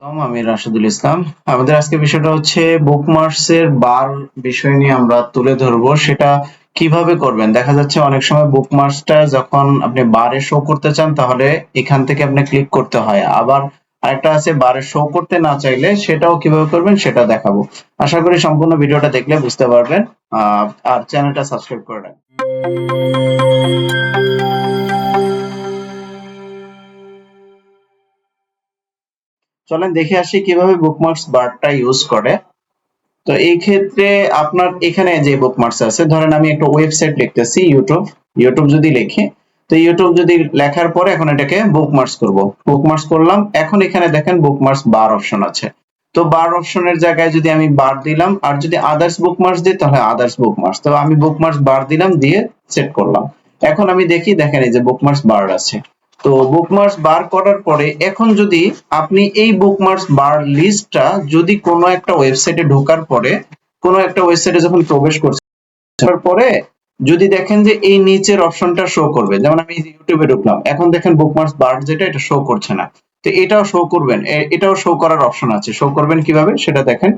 আমি রাশেদুল ইসলাম। আমাদের আজকে বিষয়টা হচ্ছে বুকমার্কস এর বার বিষয় নিয়ে আমরা তুলে ধরবো। সেটা কিভাবে করবেন? দেখা যাচ্ছে অনেক সময় বুকমার্কসটা যখন আপনি বারে শো করতে চান তাহলে এখান থেকে আপনি ক্লিক করতে হয়। আবার আরেকটা আছে বারে শো করতে না চাইলে সেটাও কিভাবে করবেন সেটা দেখাবো। আশা করি সম্পূর্ণ ভিডিওটা দেখলে বুঝতে পারবেন। আর চ্যানেলটা সাবস্ক্রাইব করে রাখবেন। চলেন দেখে আসি কিভাবে বুকমার্কস বারটা ইউজ করে। তো এই ক্ষেত্রে আপনার এখানে যে বুকমার্কস আছে, ধরেন আমি একটা ওয়েবসাইট লিখতেছি, ইউটিউব যদি লিখি, তো ইউটিউব যদি লেখার পরে এখন এটাকে বুকমার্কস করব। বুকমার্কস করলাম, এখন এখানে দেখেন বুকমার্কস বার অপশন আছে। তো বার অপশনের জায়গায় যদি আমি বার দিলাম, আর যদি আদার্স বুকমার্কস দিই তাহলে আদার্স বুকমার্কস। তো আমি বুকমার্কস বার দিলাম, দিয়ে সেট করলাম। এখন আমি দেখি, দেখেন এই যে বুকমার্কস বার আছে। তো বুকমার্কস বার করার পরে এখন যদি আপনি এই বুকমার্কস বার লিস্টটা যদি কোনো একটা ওয়েবসাইটে ঢোকার পরে, কোনো একটা ওয়েবসাইটে যখন প্রবেশ করছেন পরে যদি দেখেন যে এই নিচের অপশনটা শো করবে, যেমন আমি ইউটিউবে ঢুকলাম, এখন দেখেন বুকমার্কস বার যেটা এটা শো করছে না। তো এটাও শো করবেন, এটাও শো করার অপশন আছে। শো করবেন কিভাবে সেটা দেখেন।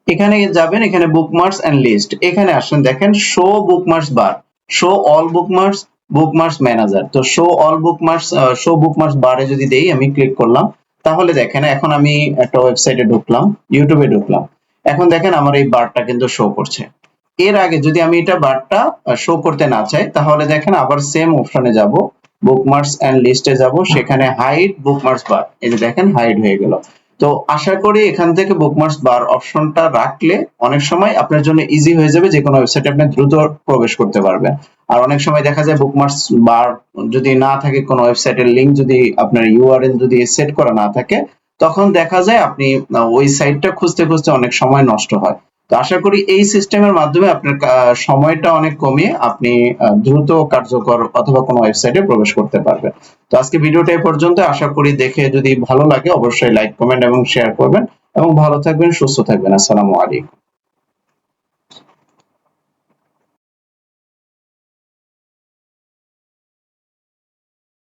এখানে যাবেন, এখানে বুকমার্কস এন্ড লিস্ট, এখানে আসেন, দেখেন show bookmarks bar, show all bookmarks, bookmarks manager. তো show all bookmarks, show bookmarks বারে যদি দেই, আমি ক্লিক করলাম, তাহলে দেখেন এখন আমি একটা ওয়েবসাইটে ঢুকলাম, ইউটিউবে ঢুকলাম, এখন দেখেন আমার এই বারটা কিন্তু শো করছে। এর আগে যদি আমি এটা বারটা শো করতে না চাই, তাহলে দেখেন আবার সেম অপশনে যাব, বুকমার্কস এন্ড লিস্টে যাব, সেখানে হাইড বুকমার্কস বার, এই যে দেখেন হাইড হয়ে গেল। তো আশা করি এখান থেকে বুকমার্কস বার অপশনটা রাখলে অনেক সময় আপনার জন্য ইজি হয়ে যাবে, যে কোনো ওয়েবসাইটে আপনি দ্রুত প্রবেশ করতে পারবেন। আর অনেক সময় দেখা যায় বুকমার্কস বার যদি না থাকে, কোনো ওয়েবসাইটের লিংক যদি আপনার ইউআরএল যদি সেট করা না থাকে, তখন দেখা যায় আপনি ওই সাইটটা খুঁজতে খুঁজতে অনেক সময় নষ্ট হয়। তো আশা করি এই সিস্টেমের মাধ্যমে আপনার সময়টা অনেক কমিয়ে আপনি দ্রুত কার্যকর অথবা কোনো ওয়েবসাইটে প্রবেশ করতে পারবেন। তো আজকে ভিডিওটা এই পর্যন্ত। আশা করি দেখে যদি ভালো লাগে অবশ্যই লাইক, কমেন্ট এবং শেয়ার করবেন, এবং ভালো থাকবেন, সুস্থ থাকবেন। আসসালামু আলাইকুম।